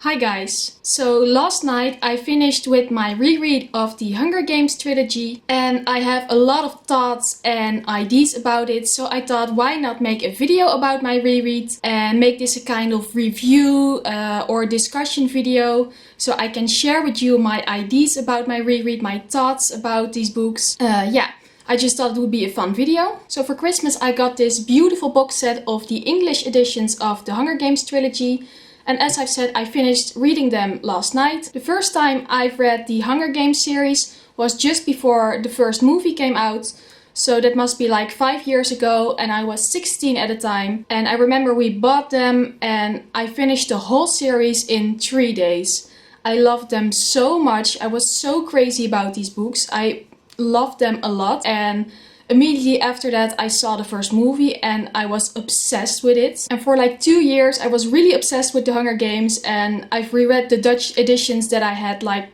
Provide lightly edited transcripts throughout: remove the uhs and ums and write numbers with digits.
Hi guys! So last night I finished with my reread of the Hunger Games trilogy and I have a lot of thoughts and ideas about it, so I thought why not make a video about my reread and make this a kind of review or discussion video so I can share with you my ideas about my reread, my thoughts about these books. I just thought it would be a fun video. So for Christmas I got this beautiful box set of the English editions of the Hunger Games trilogy. And as I've said, I finished reading them last night. The first time I've read the Hunger Games series was just before the first movie came out. So that must be like 5 years ago, and I was 16 at the time. And I remember we bought them and I finished the whole series in 3 days. I loved them so much. I was so crazy about these books. I loved them a lot, and immediately after that I saw the first movie and I was obsessed with it. And for like 2 years I was really obsessed with the Hunger Games, and I've reread the Dutch editions that I had like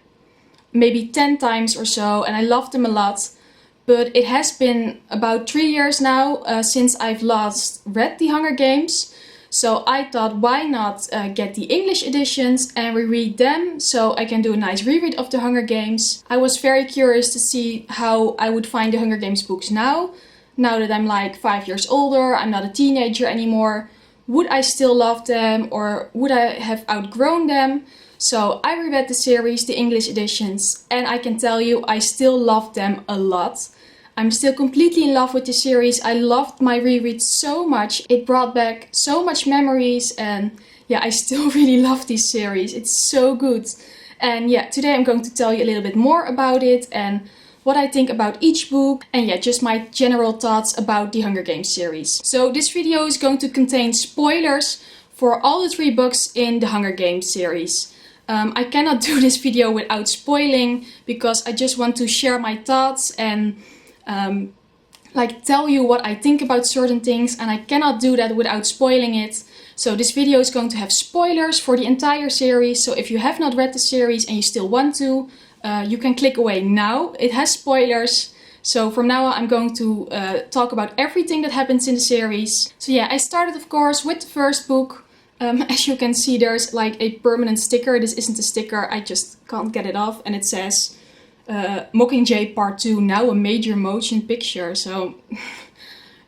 maybe 10 times or so, and I loved them a lot. But it has been about 3 years now since I've last read the Hunger Games. So I thought why not get the English editions and reread them so I can do a nice reread of the Hunger Games. I was very curious to see how I would find the Hunger Games books now that I'm like 5 years older, I'm not a teenager anymore. Would I still love them or would I have outgrown them? So I reread the series, the English editions, and I can tell you I still love them a lot. I'm still completely in love with the series. I loved my reread so much. It brought back so much memories, and yeah, I still really love this series. It's so good. And yeah, today I'm going to tell you a little bit more about it and what I think about each book, and yeah, just my general thoughts about the Hunger Games series. So this video is going to contain spoilers for all the 3 books in the Hunger Games series. I cannot do this video without spoiling because I just want to share my thoughts and like tell you what I think about certain things, and I cannot do that without spoiling it. So this video is going to have spoilers for the entire series, so if you have not read the series and you still want to, you can click away now. It has spoilers, so from now on I'm going to talk about everything that happens in the series. So yeah, I started of course with the first book. As you can see, there's like a permanent sticker. This isn't a sticker, I just can't get it off, and it says Mockingjay Part 2, now a major motion picture. So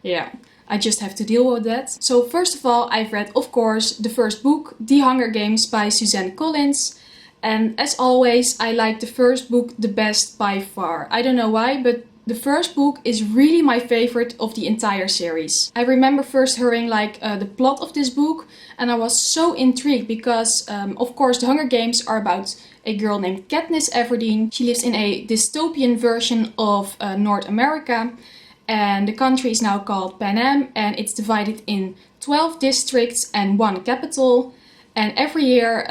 yeah, I just have to deal with that. So first of all, I've read of course the first book, The Hunger Games by Suzanne Collins, and as always I like the first book the best by far. I don't know why, but the first book is really my favorite of the entire series. I remember first hearing like the plot of this book, and I was so intrigued because of course the Hunger Games are about a girl named Katniss Everdeen. She lives in a dystopian version of North America, and the country is now called Pan Am, and it's divided in 12 districts and 1 capital. And every year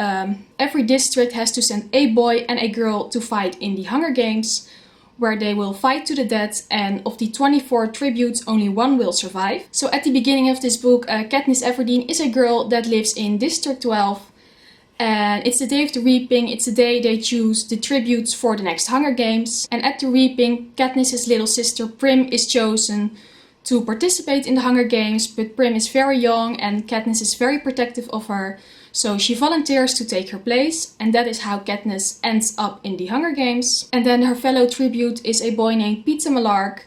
every district has to send a boy and a girl to fight in the Hunger Games, where they will fight to the death, and of the 24 tributes only 1 will survive. So at the beginning of this book, Katniss Everdeen is a girl that lives in District 12, and it's the day of the reaping. It's the day they choose the tributes for the next Hunger Games, and at the reaping Katniss's little sister Prim is chosen to participate in the Hunger Games, but Prim is very young and Katniss is very protective of her, so she volunteers to take her place, and that is how Katniss ends up in the Hunger Games. And then her fellow tribute is a boy named Peter Malark,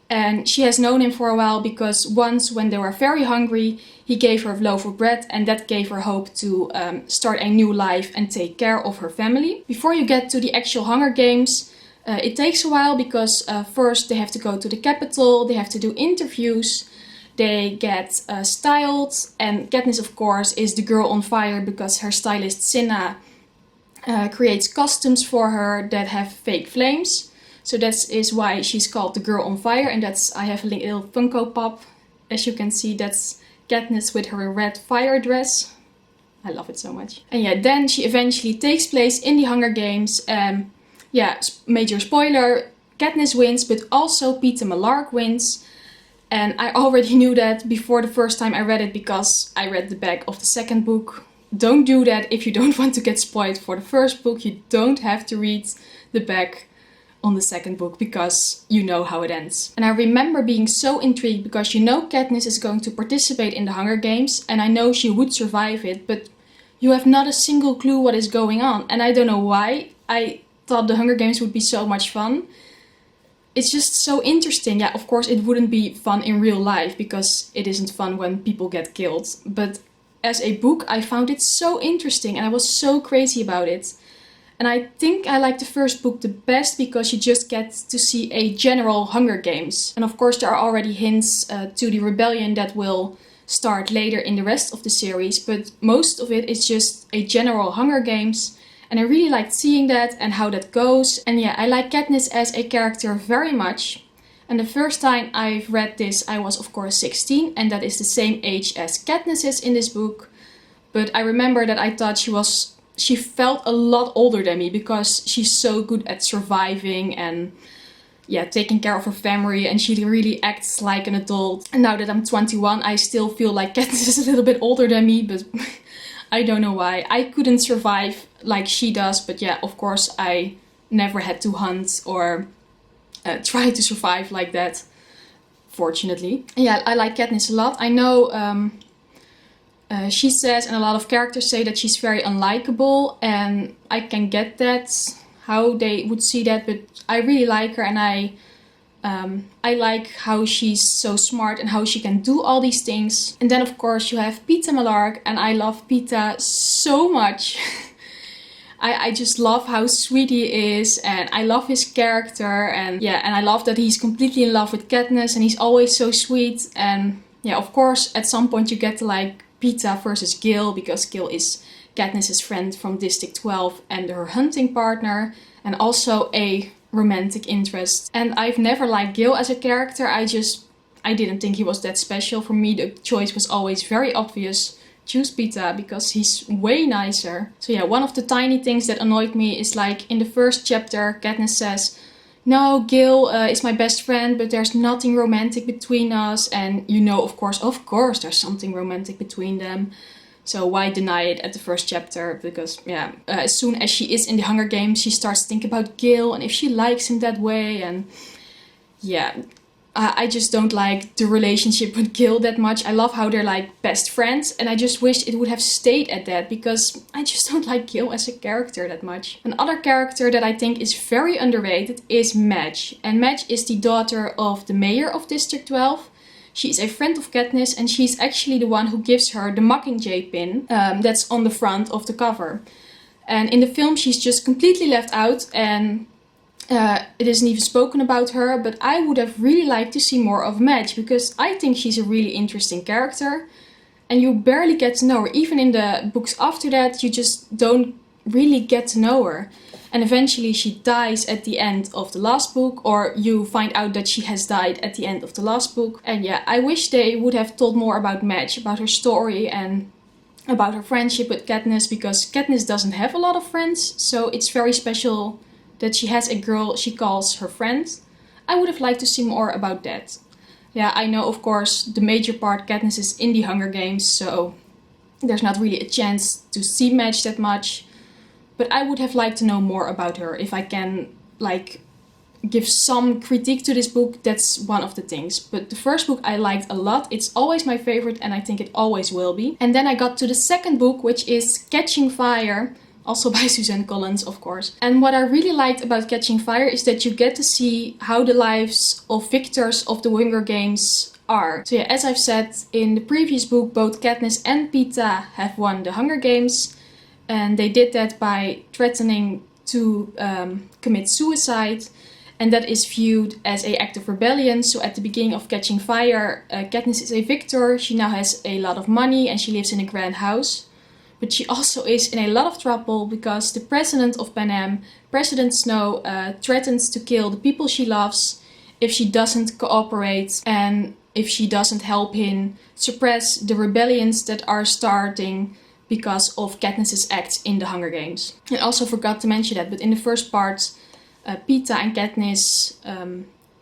and she has known him for a while because once when they were very hungry he gave her a loaf of bread, and that gave her hope to start a new life and take care of her family. Before you get to the actual Hunger Games, it takes a while because first they have to go to the capital, they have to do interviews, they get styled, and Katniss of course is the girl on fire because her stylist Cinna creates costumes for her that have fake flames. So that is why she's called the girl on fire, and I have a little Funko Pop. As you can see, that's Katniss with her red fire dress. I love it so much. And yeah, then she eventually takes place in the Hunger Games. Yeah, major spoiler, Katniss wins, but also Peter Malark wins. And I already knew that before the first time I read it because I read the back of the second book. Don't do that if you don't want to get spoiled for the first book. You don't have to read the back on the second book because you know how it ends. And I remember being so intrigued because you know Katniss is going to participate in the Hunger Games, and I know she would survive it, but you have not a single clue what is going on. And I don't know why. I thought the Hunger Games would be so much fun. It's just so interesting. Yeah, of course it wouldn't be fun in real life because it isn't fun when people get killed. But as a book, I found it so interesting and I was so crazy about it. And I think I like the first book the best because you just get to see a general Hunger Games. And of course there are already hints to the rebellion that will start later in the rest of the series. But most of it is just a general Hunger Games. And I really liked seeing that and how that goes. And yeah, I like Katniss as a character very much. And the first time I've read this, I was of course 16. And that is the same age as Katniss is in this book. But I remember that I thought she felt a lot older than me because she's so good at surviving and yeah, taking care of her family, and she really acts like an adult. And now that I'm 21, I still feel like Katniss is a little bit older than me, but I don't know why. I couldn't survive like she does, but yeah, of course I never had to hunt or try to survive like that, fortunately. Yeah, I like Katniss a lot. I know she says, and a lot of characters say, that she's very unlikable, and I can get that, how they would see that, but I really like her, and I like how she's so smart and how she can do all these things. And then of course you have Peeta Mellark, and I love Peeta so much. I just love how sweet he is, and I love his character, and yeah, and I love that he's completely in love with Katniss and he's always so sweet. And yeah, of course at some point you get to like Peeta versus Gil, because Gil is Katniss's friend from District 12 and her hunting partner, and also a romantic interest. And I've never liked Gil as a character. I didn't think he was that special. For me the choice was always very obvious. Choose Peeta because he's way nicer. So yeah, one of the tiny things that annoyed me is like in the first chapter Katniss says, no, Gil is my best friend, but there's nothing romantic between us. And you know, of course there's something romantic between them. So why deny it at the first chapter? Because yeah, as soon as she is in the Hunger Games, she starts to think about Gil and if she likes him that way. And yeah, I just don't like the relationship with Gil that much. I love how they're like best friends, and I just wish it would have stayed at that because I just don't like Gil as a character that much. Another character that I think is very underrated is Madge. And Madge is the daughter of the mayor of District 12. She's a friend of Katniss, and she's actually the one who gives her the Mockingjay pin that's on the front of the cover. And in the film she's just completely left out, and it isn't even spoken about her, but I would have really liked to see more of Madge because I think she's a really interesting character and you barely get to know her. Even in the books after that, you just don't really get to know her. And eventually she dies at the end of the last book, or you find out that she has died at the end of the last book. And yeah, I wish they would have told more about Madge, about her story and about her friendship with Katniss, because Katniss doesn't have a lot of friends, so it's very special that she has a girl she calls her friend. I would have liked to see more about that. Yeah, I know of course the major part Katniss is in the Hunger Games, so there's not really a chance to see Madge that much. But I would have liked to know more about her. If I can like give some critique to this book, that's one of the things. But the first book I liked a lot. It's always my favorite and I think it always will be. And then I got to the second book, which is Catching Fire. Also by Suzanne Collins, of course. And what I really liked about Catching Fire is that you get to see how the lives of victors of the Hunger Games are. So yeah, as I've said in the previous book, both Katniss and Peeta have won the Hunger Games. And they did that by threatening to commit suicide. And that is viewed as an act of rebellion. So at the beginning of Catching Fire, Katniss is a victor. She now has a lot of money and she lives in a grand house. But she also is in a lot of trouble because the president of Panem, President Snow, threatens to kill the people she loves if she doesn't cooperate and if she doesn't help him suppress the rebellions that are starting because of Katniss's acts in the Hunger Games. And also forgot to mention that, but in the first part, Peeta and Katniss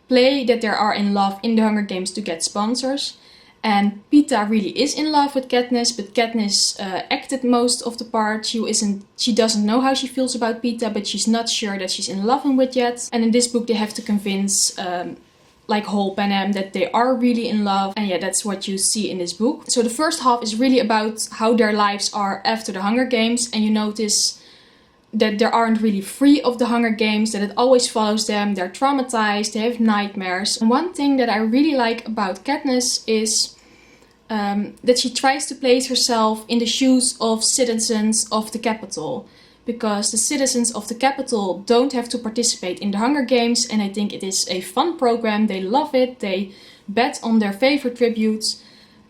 play that they are in love in the Hunger Games to get sponsors. And Peeta really is in love with Katniss, but Katniss acted most of the part. She doesn't know how she feels about Peeta, but she's not sure that she's in love with yet. And in this book they have to convince like hope in them, that they are really in love. And yeah, that's what you see in this book. So the first half is really about how their lives are after the Hunger Games, and you notice that they aren't really free of the Hunger Games, that it always follows them, they're traumatized, they have nightmares. And one thing that I really like about Katniss is that she tries to place herself in the shoes of citizens of the capital. Because the citizens of the capital don't have to participate in the Hunger Games, and I think it is a fun program. They love it, they bet on their favorite tributes,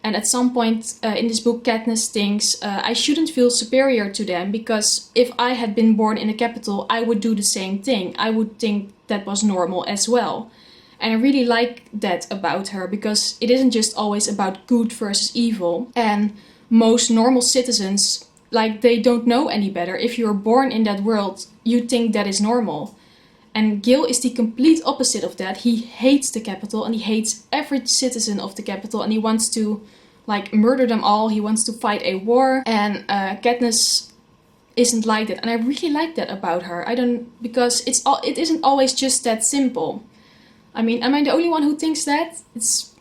and at some point in this book Katniss thinks, I shouldn't feel superior to them, because if I had been born in the capital I would do the same thing. I would think that was normal as well. And I really like that about her, because it isn't just always about good versus evil, and most normal citizens, like, they don't know any better. If you're born in that world, you think that is normal. And Gil is the complete opposite of that. He hates the capital, and he hates every citizen of the capital, and he wants to, like, murder them all. He wants to fight a war. And Katniss isn't like that, and I really like that about her. Because it isn't always just that simple. I mean, am I the only one who thinks that?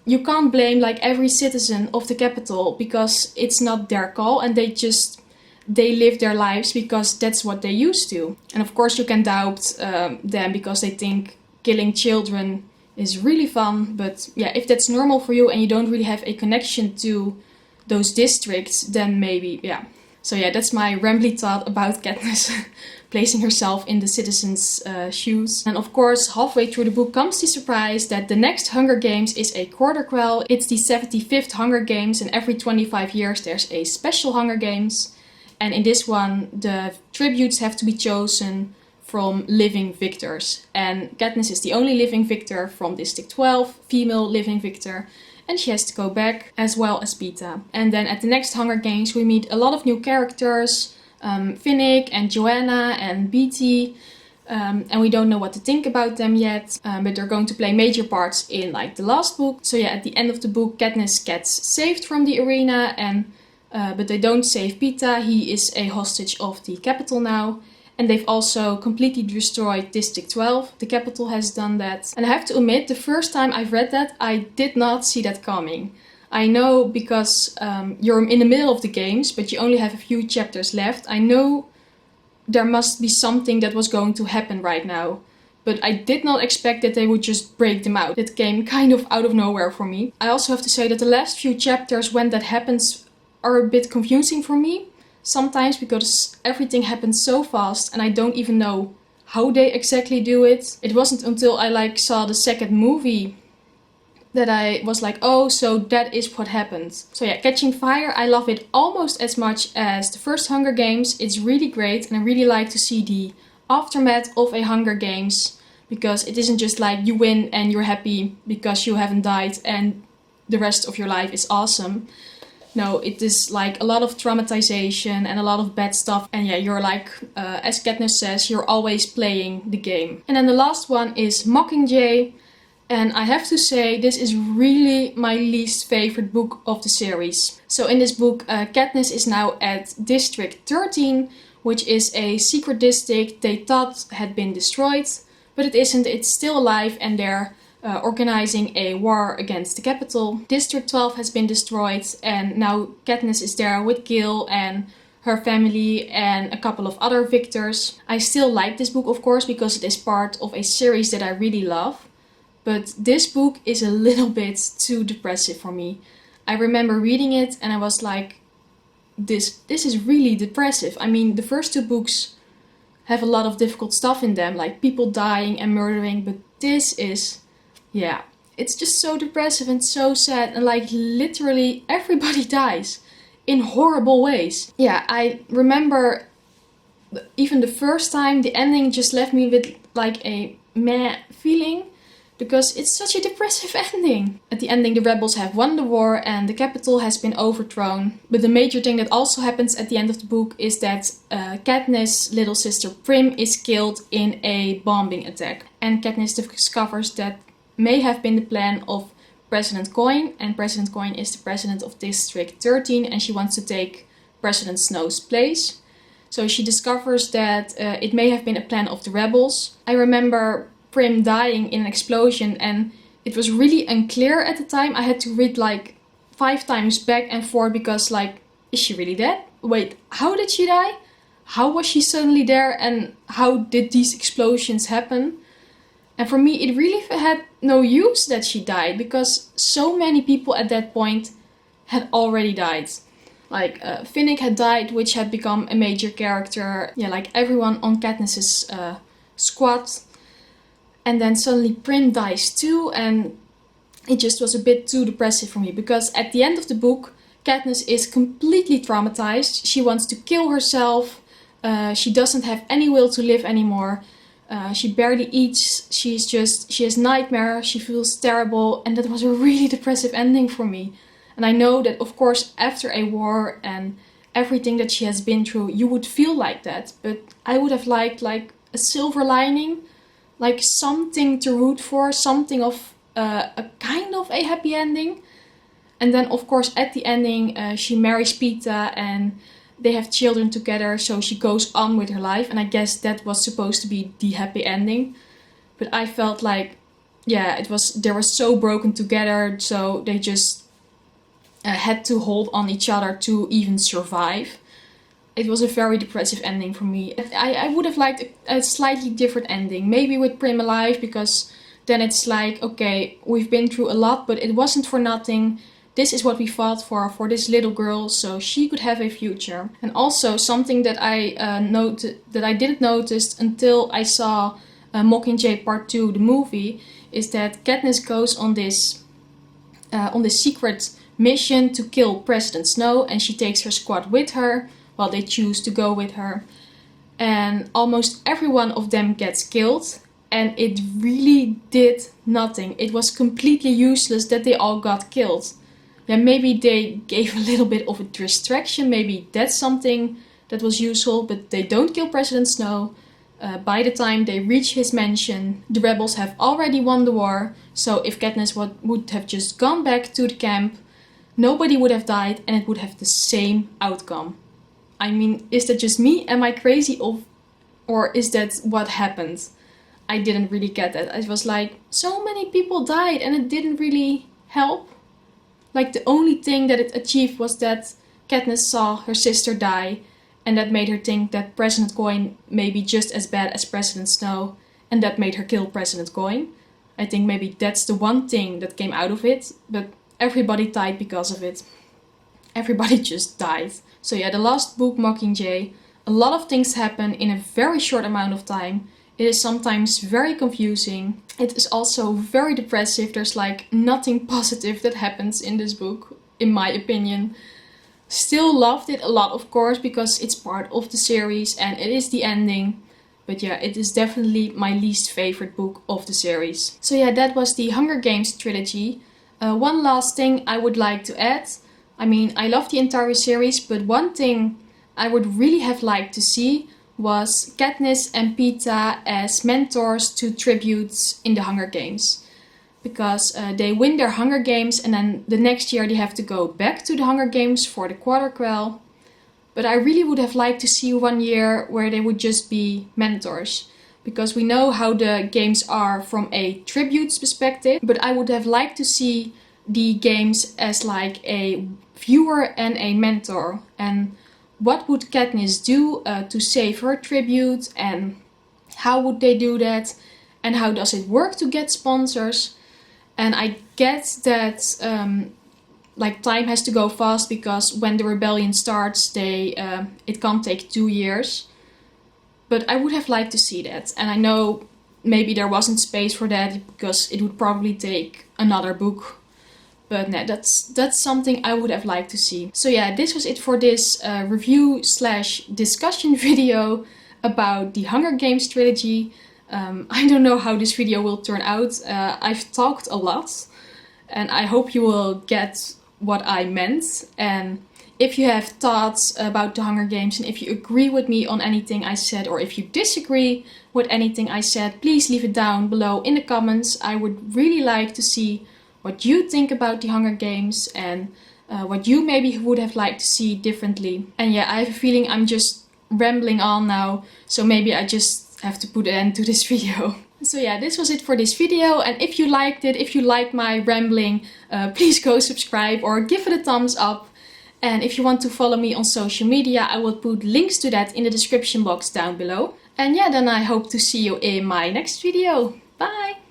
You can't blame, like, every citizen of the capital, because it's not their call, and they live their lives because that's what they used to. And of course you can doubt them because they think killing children is really fun. But yeah, if that's normal for you and you don't really have a connection to those districts, then maybe, yeah. So yeah, that's my rambly thought about Katniss placing herself in the citizens' shoes. And of course, halfway through the book comes the surprise that the next Hunger Games is a quarter quell. It's the 75th Hunger Games, and every 25 years there's a special Hunger Games. And in this one, the tributes have to be chosen from living victors. And Katniss is the only living victor from District 12, female living victor. And she has to go back, as well as Peeta. And then at the next Hunger Games, we meet a lot of new characters. Finnick and Joanna and Beetee. And we don't know what to think about them yet. But they're going to play major parts in, like, the last book. So yeah, at the end of the book, Katniss gets saved from the arena, but they don't save Peeta. He is a hostage of the capital now. And they've also completely destroyed District 12. The capital has done that. And I have to admit, the first time I've read that, I did not see that coming. I know because you're in the middle of the games, but you only have a few chapters left. I know there must be something that was going to happen right now. But I did not expect that they would just break them out. It came kind of out of nowhere for me. I also have to say that the last few chapters, when that happens, are a bit confusing for me sometimes, because everything happens so fast and I don't even know how they exactly do it. It wasn't until I saw the second movie that I was like, oh, so that is what happened. So yeah, Catching Fire, I love it almost as much as the first Hunger Games. It's really great, and I really like to see the aftermath of a Hunger Games, because it isn't just like you win and you're happy because you haven't died and the rest of your life is awesome. No, it is like a lot of traumatization and a lot of bad stuff. And yeah, you're like, as Katniss says, you're always playing the game. And then the last one is Mockingjay. And I have to say, this is really my least favorite book of the series. So in this book, Katniss is now at District 13, which is a secret district they thought had been destroyed. But it isn't, it's still alive, and they're organizing a war against the capital. District 12 has been destroyed, and now Katniss is there with Gil and her family and a couple of other victors. I still like this book, of course, because it is part of a series that I really love. But this book is a little bit too depressive for me. I remember reading it and I was like, this is really depressive. I mean, the first two books have a lot of difficult stuff in them, like people dying and murdering, but this is, yeah, it's just so depressive and so sad, and like literally everybody dies in horrible ways. Yeah, I remember even the first time the ending just left me with like a meh feeling, because it's such a depressive ending. At the ending, the rebels have won the war and the capital has been overthrown. But the major thing that also happens at the end of the book is that Katniss' little sister Prim is killed in a bombing attack. And Katniss discovers that may have been the plan of President Coin, and President Coin is the president of District 13, and she wants to take President Snow's place. So she discovers that it may have been a plan of the rebels. I remember Prim dying in an explosion, and it was really unclear at the time. I had to read like 5 times back and forth because like, is she really dead? Wait, how did she die? How was she suddenly there, and how did these explosions happen? And for me, it really had no use that she died, because so many people at that point had already died. Like Finnick had died, which had become a major character. Yeah, like everyone on Katniss's squad. And then suddenly Prim dies too, and it just was a bit too depressive for me, because at the end of the book, Katniss is completely traumatized. She wants to kill herself. She doesn't have any will to live anymore. She barely eats. She has nightmares. She feels terrible, and that was a really depressive ending for me. And I know that, of course, after a war and everything that she has been through, you would feel like that. But I would have liked like a silver lining, like something to root for, something of a kind of a happy ending. And then, of course, at the ending, she marries Pita and they have children together. So she goes on with her life. And I guess that was supposed to be the happy ending. But I felt like, yeah, they were so broken together. So they just had to hold on each other to even survive. It was a very depressive ending for me. I would have liked a slightly different ending. Maybe with Prim alive, because then it's like, okay, we've been through a lot, but it wasn't for nothing. This is what we fought for this little girl, so she could have a future. And also something that I didn't notice until I saw Mockingjay Part 2, the movie, is that Katniss goes on this secret mission to kill President Snow, and she takes her squad with her. Well, they choose to go with her. And almost every one of them gets killed, and it really did nothing. It was completely useless that they all got killed. Yeah, maybe they gave a little bit of a distraction, maybe that's something that was useful, but they don't kill President Snow. By the time they reach his mansion, the rebels have already won the war, so if Katniss would have just gone back to the camp, nobody would have died and it would have the same outcome. I mean, is that just me? Am I crazy? Or is that what happened? I didn't really get that. It was like, so many people died and it didn't really help. Like, the only thing that it achieved was that Katniss saw her sister die, and that made her think that President Coin may be just as bad as President Snow, and that made her kill President Coin. I think maybe that's the one thing that came out of it, but everybody died because of it. Everybody just died. So yeah, the last book, Mockingjay, a lot of things happen in a very short amount of time. It is sometimes very confusing. It is also very depressive. There's like nothing positive that happens in this book, in my opinion. Still loved it a lot, of course, because it's part of the series and it is the ending. But yeah, it is definitely my least favorite book of the series. So yeah, that was the Hunger Games trilogy. One last thing I would like to add. I mean, I love the entire series, but one thing I would really have liked to see was Katniss and Pita as mentors to tributes in the Hunger Games. Because they win their Hunger Games and then the next year they have to go back to the Hunger Games for the Quarter Quell. But I really would have liked to see 1 year where they would just be mentors. Because we know how the games are from a tributes perspective. But I would have liked to see the games as like a viewer and a mentor. And what would Katniss do to save her tribute, and how would they do that, and how does it work to get sponsors? And I get that like time has to go fast, because when the rebellion starts, it can't take 2 years. But I would have liked to see that, and I know maybe there wasn't space for that because it would probably take another book. But no, that's something I would have liked to see. So yeah, this was it for this review/discussion video about the Hunger Games trilogy. I don't know how this video will turn out. I've talked a lot and I hope you will get what I meant. And if you have thoughts about the Hunger Games, and if you agree with me on anything I said, or if you disagree with anything I said, please leave it down below in the comments. I would really like to see what you think about the Hunger Games and what you maybe would have liked to see differently. And yeah, I have a feeling I'm just rambling on now, so maybe I just have to put an end to this video. So yeah, this was it for this video, and if you liked it, if you liked my rambling, please go subscribe or give it a thumbs up. And if you want to follow me on social media, I will put links to that in the description box down below. And yeah, then I hope to see you in my next video. Bye!